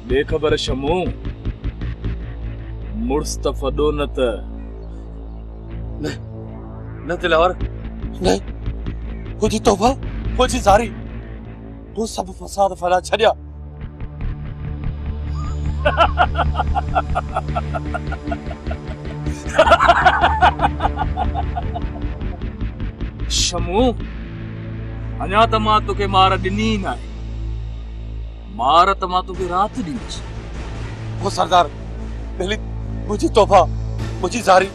बेखबर शमू मुस्तफदो नत न दिलावर नहीं मुझी तौबा मुझी जारी तू सब फसाद फैला छड़िया शमू अञा त मां तोखे मार ॾिनी न आहे मार त मां तोखे राति ॾींदुसि वो सरदार पहली मुझी तौबा मुझी जारी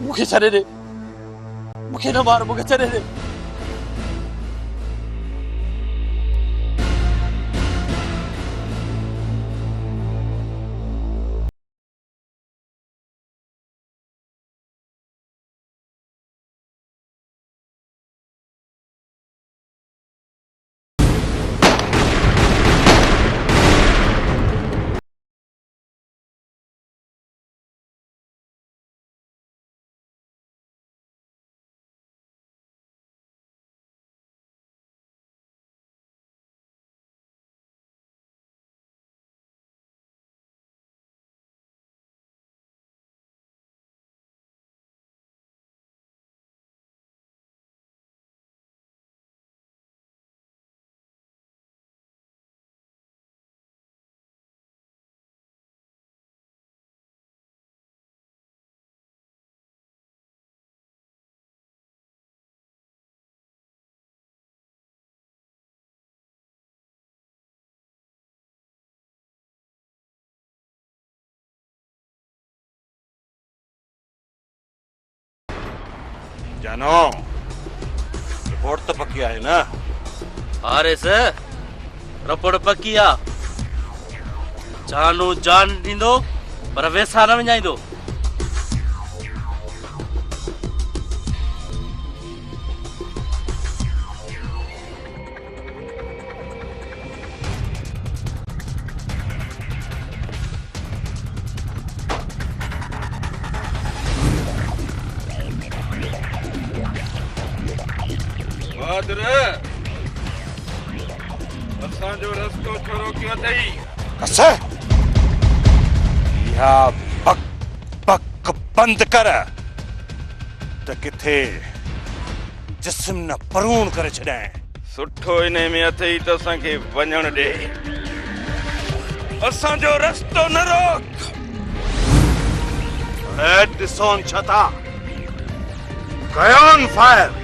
मुझे छड़े दे मुझे न मार मुझे छड़े दे जानो रिपोर्ट तो पक्की आहे ना अरे सर रिपोर्ट पक्की आ जानू जान ॾींदो पर वैसा न विञाईंदो बहादुर असांजो रस्तो छो रोकियो अथई कसे इहा बक बक बंद कर त किथे जिस्म न परून करे छॾाए सुठो इन में अथई त असांखे वञण ॾे असांजो रस्तो न रोक ॾिसोन छा था कयोन फायर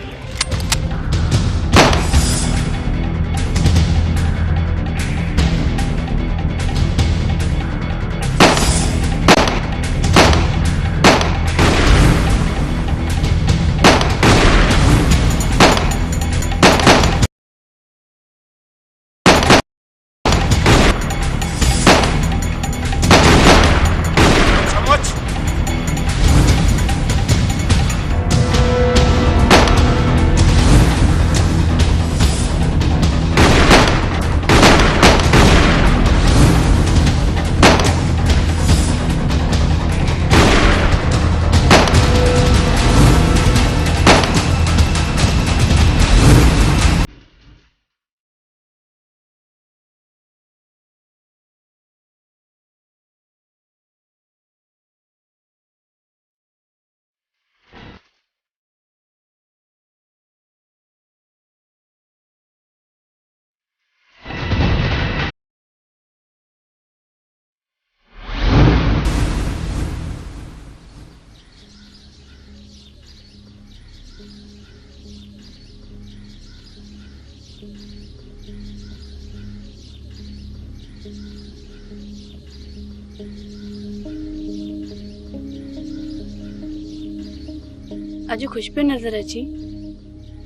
अजु खुश पे नजर अची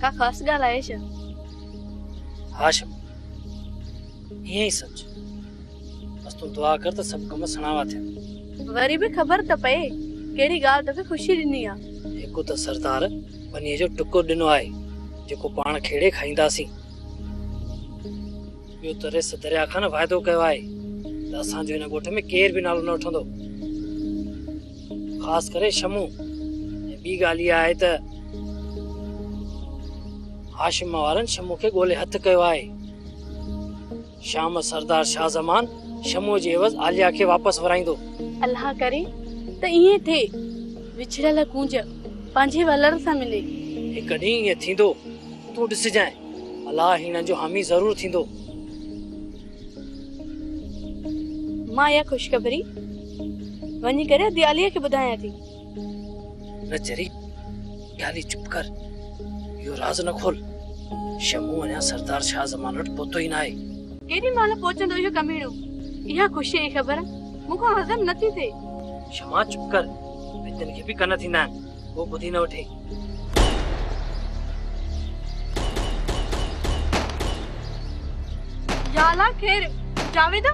का खास गाल आहे छा हाशिम ये ही सच बस तू दुआ कर तो सब कम सणावा थे वरी भी खबर त पए केड़ी गाल तोखे खुशी ॾिनी आ एको तो सरदार बनीअ जो टुको ॾिनो आहे जेको पाण खेड़े खाईंदासीं ॿियो त रेस दरिया खां वाइदो कयो आहे त असांजो हिन ॻोठ में केर बि नालो न वठंदो ख़ासि करे शमू ॿी ॻाल्हि इहा आहे त हाशिम वारनि शमू खे ॻोल्हे हथु कयो आहे शाम सरदार शाह ज़मान शमू जे एवज़ आलिया खे वापसि वराईंदो। अल्लाह करे त ईअं थिए, विछड़ियल कूंज पंहिंजे वलर सां मिले। हिकु ॾींहुं ईअं थींदो, तूं ॾिसजांइ, अलाह हिननि जो हामी ज़रूर थींदो। मां इहा ख़ुशख़बरी वञी करे दियालीअ खे ॿुधायां थी। न चरी, ॻाल्हि चुप कर, इहो राज़ न खोल। शमू अञा सरदार शाह ज़मान वटि पहुतो ई न आहे। केॾी महिल पहुचंदो इहो कमीणो? इहा ख़ुशीअ जी ख़बर मूंखां हज़म नथी थिए। क्षमा चुप कर, भितियुनि खे बि कन थींदा आहिनि, को ॿुधी न वठे। या अल्लाह ख़ैर, जावेद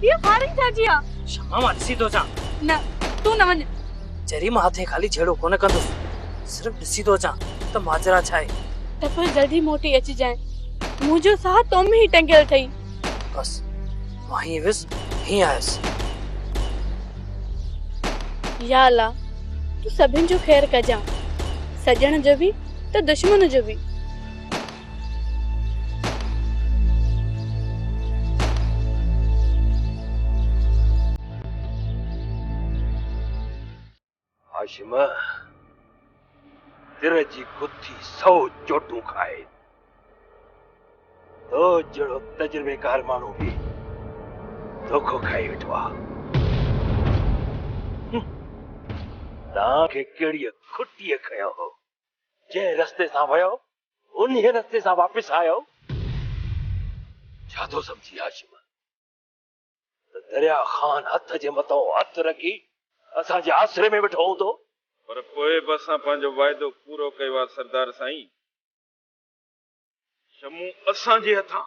इहा फारिन चाची आहे। क्षमा मां ॾिसी थो अचां। न, तूं न वञ। चरी मां हथे खाली छेड़ो कोन कंदुसि, सिर्फ़ु ॾिसी थो अचां त माजरा छा आहे। त पोइ जल्दी मोटी अचिजांइ, मुंहिंजो साह तो में ई टंगियल अथई। बसि मां हीअं वियुसि, हीअं आयुसि। या अल्लाह, तूं सभिनि जो ख़ैर कजां, सजण जो बि त दुश्मन जो बि। हाशिम, तिर जी गुत्थी 100 चोटूं खाए, तो जहिड़ो तजुर्बेकार माण्हू बि धोखो खाई वेठो आहे। तव्हांखे कहिड़ी खुटीअ खयो हो, जंहिं रस्ते सां वियो उन रस्ते सां वापसि आयो? छा थो सम्झी हाशिम? त दरिया ख़ान हथ जे मथां हथ रखी असांजे आसरे में वेठो हूंदो? पर पोइ बि असां पंहिंजो वाइदो पूरो कयो आहे सरदार साईं। शमू असांजे हथां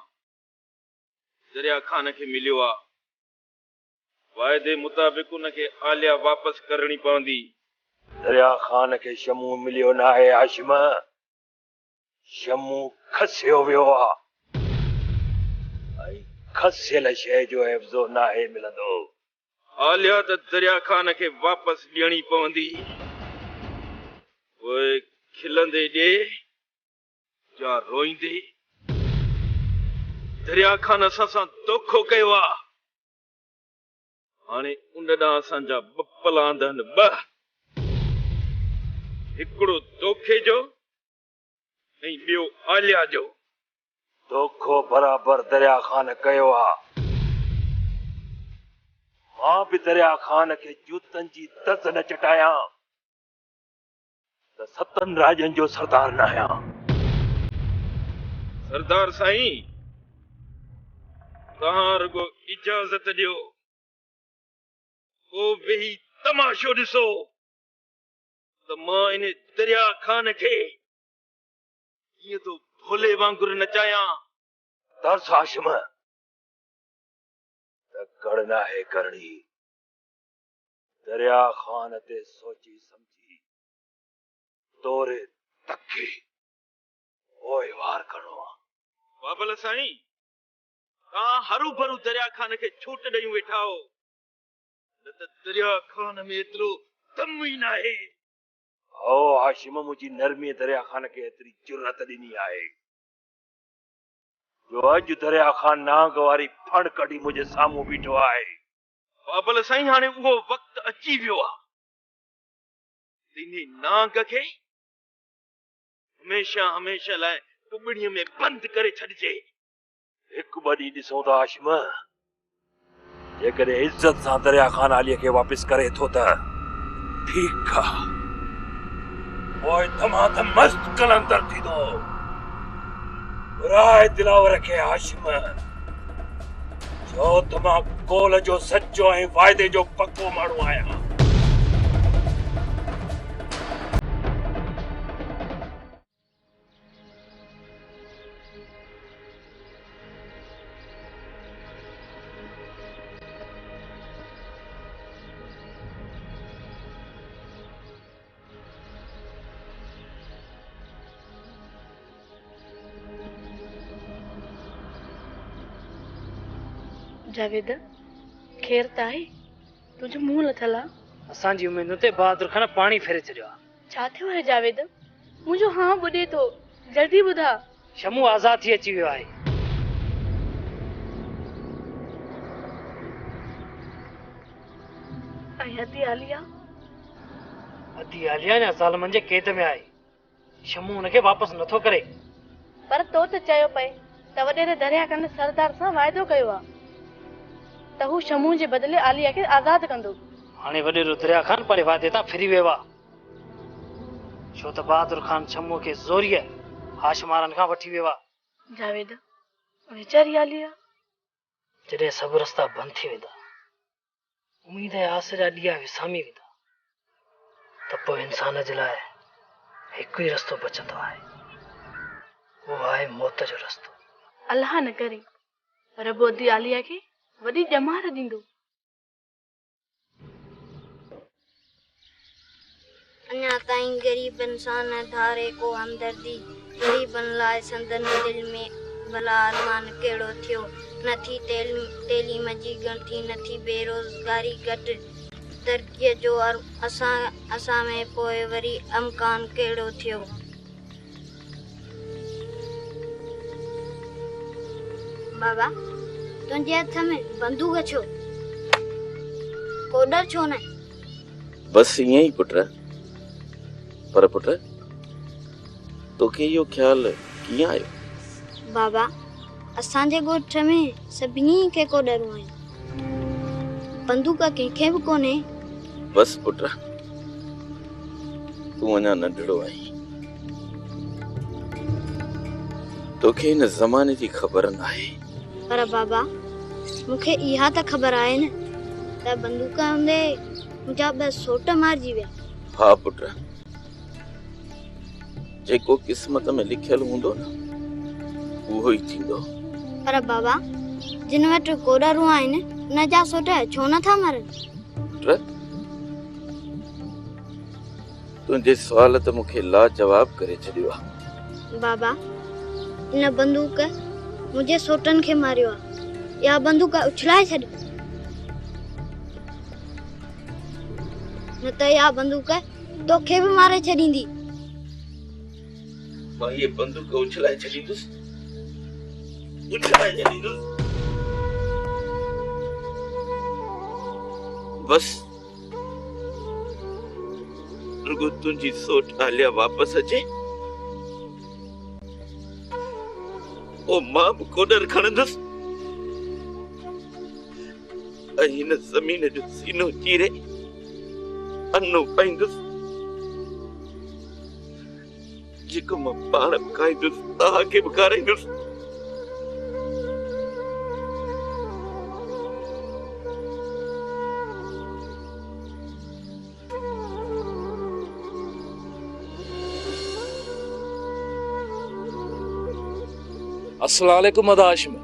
दरिया ख़ान खे मिलियो आहे। वाइदे मुताबिक़ उनखे आलिया वापसि करणी पवंदी। दरिया ख़ान खे शमू मिलियो न आहे हाशिम, शमू खसियो वियो आहे। ऐं खसियल शइ जो हिफ़्ज़ो न आहे मिलंदो। आलिया त दरिया ख़ान खे वापसि ॾियणी पवंदी। पोइ खिलंदे ॾे या रोईंदे। दरिया ख़ान असां सां धोखो कयो आहे। हाणे उन ॾांहुं असांजा ॿ पलांद आहिनि, ॿ। हिकिड़ो धोखे जो ऐं ॿियो आलिया जो। धोखो बराबरि दरिया ख़ान कयो आहे। मां बि दरिया ख़ान खे जूतनि जी तज़ न चटायां त 7 राजनि जो सरदार न आहियां। सरदार साईं, तव्हां रुगो इजाज़त ॾियो, पोइ वेही तमाशो ॾिसो त मां इन दरिया ख़ान खे कीअं तो भोले वांगुरु नचायां। दर्स हाशिम, त कड़ न आहे करणी। दरिया ख़ान ते सोची समझी तोरे तखे ओए वार करणो आहे। बाबल साईं, तव्हां हरू भरू दरिया ख़ान खे छूट ॾेई वेठा हो, न त दरिया ख़ान में एतिरो दम ई न आहे। ओ हाशिम, मुंहिंजी नरमी दरिया ख़ान खे एतिरी जुरत ॾिनी आहे जो अॼु दरिया ख़ान नांग वारी फण कढी मुंहिंजे साम्हूं बीठो आहे। बाबल साईं, हाणे उहो वक़्तु अची वियो आहे। इन नांग खे हमेशा हमेशा लाइ टुॿड़ीअ में बंदि करे छॾिजे। हिकु ॿ ॾींहुं ॾिसूं था हाशिम, जेकॾहिं इज़त सां दरिया ख़ान आलीअ खे वापसि करे थो त ठीकु आहे, पोइ तमामु मस्त कलंदर थींदो। राय दिलावर खे हाशिम, छो त मां कोल जो सचो ऐं वाइदे जो पको माण्हू आहियां। जावेद, ख़ैर त आहे? तुंहिंजो मुंहुं लथल आहे। असांजी उमेदुनि ते बहादुर खान पाणी फेरे छॾियो आहे। छा थियो आहे जावेद? मुंहिंजो हाँ ॿुधे थो, जल्दी ॿुधा। शमू आज़ाद थी अची वियो आहे। हदी आलिया अधी आलिया ने ज़ालिमनि जे कैद में आहे। शमू हुनखे वापसि नथो करे। पर तो त चयो पए त वॾेरे दरिया कंदे सरदार सां वाइदो कयो आहे त हू शमू जे बदिले आलिया खे आज़ादु कंदो। हाणे वॾेरो दरिया खान पंहिंजे वादे तां फिरी वियो आहे, छो त बहादुर खान शमू खे ज़ोरीअ हाशमारनि खां वठी वियो आहे। जावेद वीचारी आलिया जॾहिं सभु रस्ता बंदि थी वेंदा, उम्मीद ऐं आस जा ॾीआ विसामी वेंदा, त पोइ इंसान जे लाइ हिकु ई रस्तो बचंदो आहे, उहो आहे मौत जो रस्तो। अल्लाह न करे रब अधी आलिया खे वॾी ॼमार ॾींदो। अञा ताईं ग़रीबनि सां न धारे को हमदर्दी, ग़रीबनि लाइ संदन दिल में भला अरमान कहिड़ो थियो। न थी तैलीम जी ॻणती, न थी बेरोज़गारी घटि, तरक़ीअ जो असां में पोइ वरी अमकान कहिड़ो थियो। बाबा तुंहिंजे हथ में बंदूक छो, कोडर छो न? बस ईअं ई पुट। पर पुट तोखे इहो ख़्यालु कीअं आयो? बाबा असांजे ॻोठ में सभिनी खे कोडरूं आहिनि, बंदूक कंहिंखे बि कोन्हे। बस पुट तूं अञा नंढड़ो आहीं, तोखे हिन ज़माने जी ख़बर न आहे। पर बाबा मूंखे इहा त ख़बर आहे न त बंदूक हूंदे मुंहिंजा 2 सोट मारिजी विया। हा पुट, जेको क़िस्मत में लिखियल हूंदो न उहो ई थींदो। पर बाबा जिन वटि कोडरूं आहिनि उन जा सोट छो नथा मरनि? तुंहिंजे सुवाल त मूंखे लाजवाब करे छॾियो आहे। बाबा इन बंदूक मुंहिंजे सोटनि खे मारियो आहे, या बंदूक उछलाए छॾ, न त या बंदूक तोखे बि मारे छॾींदी। मां ये बंदूक उछलाए छॾींदुसि, उछलाए छॾींदुसि। बस रुगो तुंहिंजी सोट आलिया वापसि अचे, ओ मां बि कोडर खणंदुसि ऐं हिन ज़मीन जो सीनो चीरे अन्नो पाईंदुसि, जेको मां पाण बि खाईंदुसि, तव्हांखे बि खाराईंदुसि। अस्सलाम वालेकुम अदाशिम।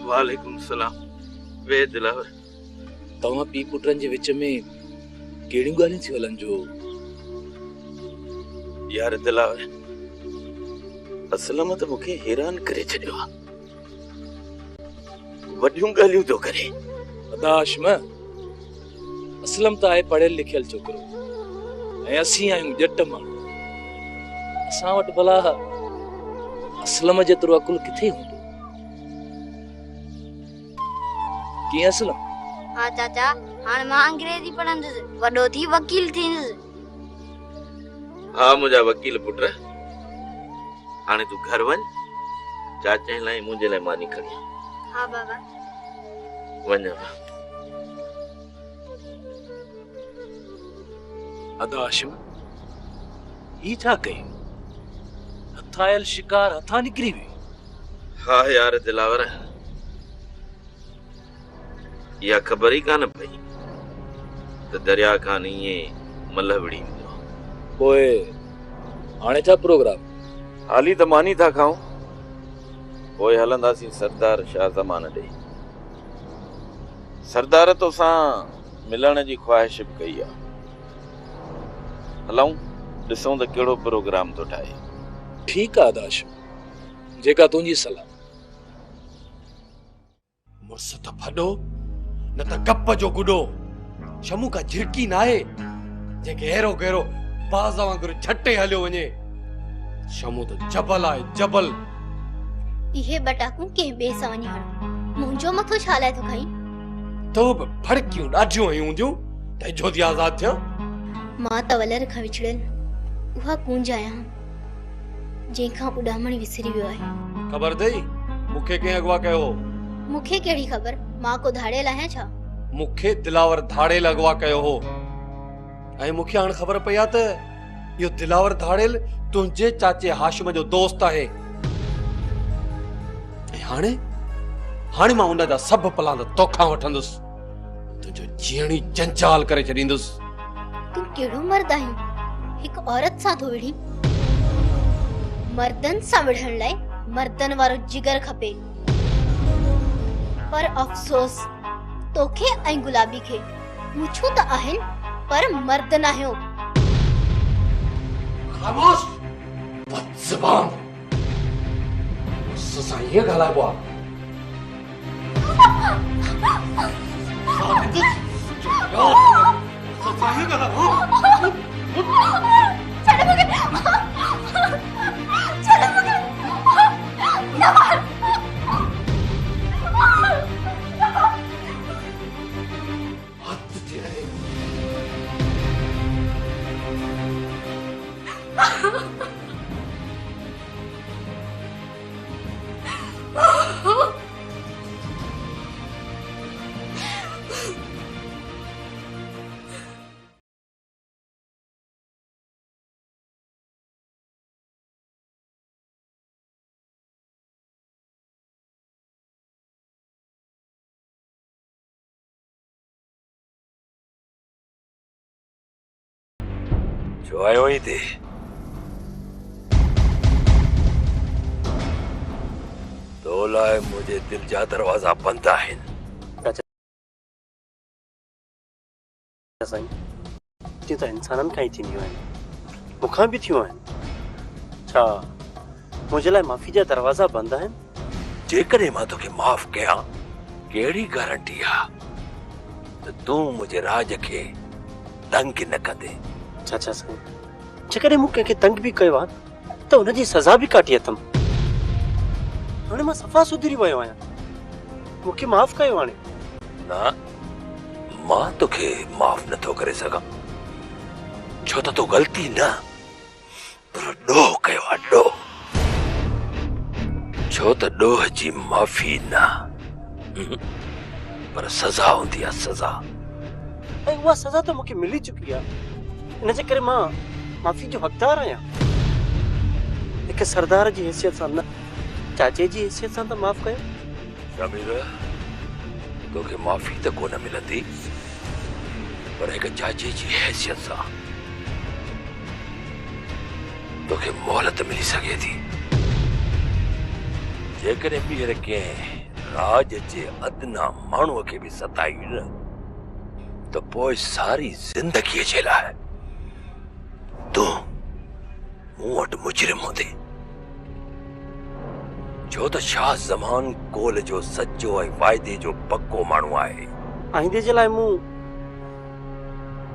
वालेकुम सलाम। वे दिलावर तव्हां पी पुटनि जे विच में कहिड़ियूं ॻाल्हियूं थी हलनि जो? यार दिलावर असलम त मूंखे हैरान करे छॾियो आहे, वॾियूं ॻाल्हियूं थो करे। अदाशिम असलम त आहे पढ़ियल लिखियल छोकिरो ऐं असीं आहियूं ॼट माण्हू, असां वटि भला असलम जेतिरो अकुल किथे हूंदो? कीअं असलम? हाँ चाचा, हाणे मां अंग्रेजी पढ़ंदुसि, वॾो थी वकील थींदुसि। हा मुंहिंजा वकील पुट, हाणे तूं घर वञ, चाचा लाइ मुंहिंजे लाइ मानी खणी आ। हाँ बाबा। वञ। अदाशिम ही छा कई? हथायल शिकार हथा निकिरी वई। हा यार दिलावर, इहा ख़बर ई कान पई त दरिया खान ईअं मल विड़ी वेंदो। पोइ हाणे छा प्रोग्राम? हाली त मानी था खाऊं, पोइ हलंदासीं सरदार शाह ज़मान ॾे। सरदार तो सां मिलण जी ख्वाहिश बि कई आहे। हलऊं, ॾिसूं त कहिड़ो प्रोग्राम थो ठाहे। ठीकु आहे आदाशिम, जेका तुंहिंजी सलाह। मुर्स त फॾो न त कप जो गुॾो, शमू का झिड़की न आहे जंहिंखे अहिड़ो गहिरो बाज़ वांगुरु छटे हलियो वञे। शमू त जबल आहे, जबल। इहे बटाकू कंहिं ॿिए सां वञी हणो, मुंहिंजो मथो छा लाइ थो खाई? तो बि फड़कियूं ॾाढियूं हयूं हूंदियूं तेजो दी आजाद थिया मां त वलर खां विछड़ियल उहा कूंज आहियां जंहिंखां उॾामण विसरी वियो आहे। खबर अथई मूंखे कंहिं अगवा कयो? मूंखे कहिड़ी ख़बर, मां को धाड़ियल आहियां छा? मूंखे दिलावर धाड़ेल अगवा कयो हो ऐं मूंखे हाणे ख़बर पई आहे त इहो दिलावर धाड़ेल तुंहिंजे चाचे हाशिम जो दोस्त आहे। ऐं हाणे मां उन जा सभु प्लान तोखां वठंदुसि, तुंहिंजो जीअणी जंजाल करे छॾींदुसि। तूं कहिड़ो मर्द आहीं, हिकु औरत सां थो विढ़ी? मर्दन सां विढ़ण लाइ मर्दन वारो जिगर खपे, पर अफ़सोस तोखे ऐं गुलाबी खे मुछूं त आहिनि पर मर्द न आहियो। खामोश, बदज़बान। मुझसे सां ईअं ॻाल्हाइबो आहे? जो आयो ही थे तो लाए मुझे दिल जा दरवाजा बंद आहिनि। साईं जी त इंसाननि खां ई थींदियूं आहिनि, मूंखां बि थियूं आहिनि। छा मुंहिंजे लाइ माफ़ी जा दरवाज़ा बंदि आहिनि? जेकॾहिं मां तोखे माफ़ कयां, कहिड़ी गारंटी आहे त तूं मुंहिंजे राज खे तंग न कंदे? चाचा साईं, जेकॾहिं मूं कंहिंखे तंग बि कयो आहे त हुनजी सज़ा बि काटी अथमि। हाणे मां सफ़ा सुधरी वियो आहियां, मूंखे माफ़ कयो। हाणे न, मां तोखे माफ़ नथो करे सघां, छो त तो ग़लती न पर ॾोह कयो आहे, ॾोह। छो त ॾोह जी माफ़ी न पर सज़ा हूंदी आहे, सज़ा। ऐं उहा सज़ा त मूंखे मिली चुकी आहे, इन जे करे मां माफ़ी जो हक़दार आहियां। हिकु सरदार जी हैसियत सां, न चाचे जी हैसियत सां त माफ़ कयो। शमीर, तोखे माफ़ी त कोन मिलंदी, पर हिकु चाचे जी हैसियत सां तोखे मोहलत मिली सघे थी। जेकॾहिं ॿीहर कंहिं राज जे अदना माण्हूअ खे बि सताई न, त पोइ सारी ज़िंदगीअ जे लाइ तूं मूं वटि मुजरिम हूंदे। छो त शाह ज़मान कोल जो सचो ऐं वाइदे जो पक्को माण्हू आहे। आईंदे जे लाइ मूं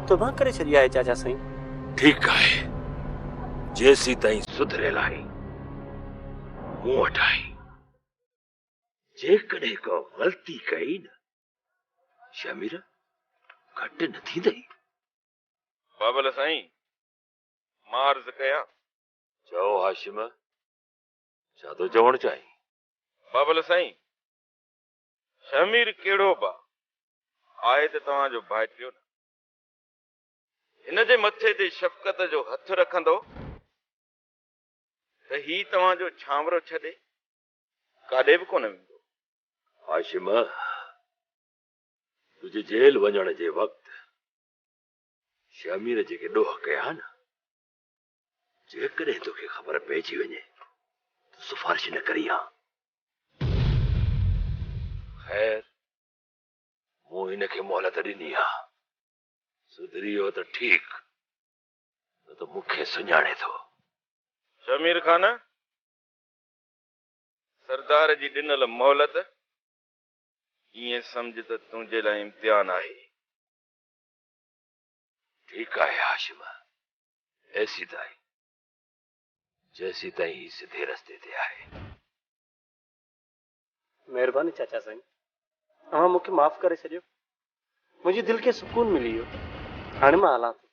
तौबा करे छॾी आहे चाचा साईं। ठीकु आहे, जेसी ताईं सुधरियल आई मूं वटि आई। जेकॾहिं को ग़लती कई न, शमीर घटि न थींदई। बाबल साईं, मां अर्ज़ कयां? चओ हाशिम, छा थो चवणु चाहीं? बाबल साईं, शमीर कहिड़ो बा आहे त तव्हांजो भाइटियो न, हिन जे मथे ते शफ़क़त जो हथ रखंदो त ही तव्हांजो छांवरो छॾे काॾे बि कोन वेंदो। हाशिम, तुंहिंजे जेल वञण जे वक़्तु शमीर जेके ॾोह कया न, जेकॾहिं तोखे ख़बर पइजी वञे त सिफारिश न करी हा। ख़ैर, मूं हिनखे मोहलत ॾिनी आहे, सुधरी वियो त ठीकु, न त मूंखे सुञाणे थो। शमीर खान, सरदार जी ॾिनल मोहलत ईअं सम्झ त तुंहिंजे लाइ इम्तिहान आहे। ठीकु आहे हाशिम, ऐसी ताईं जैसी ताईं ही सिधे रस्ते ते आहे। महिरबानी चाचा साईं, तव्हां मूंखे माफ़ करे छॾियो। मुंहिंजी दिलि खे सुकून मिली वियो। हाणे मां हलां थो।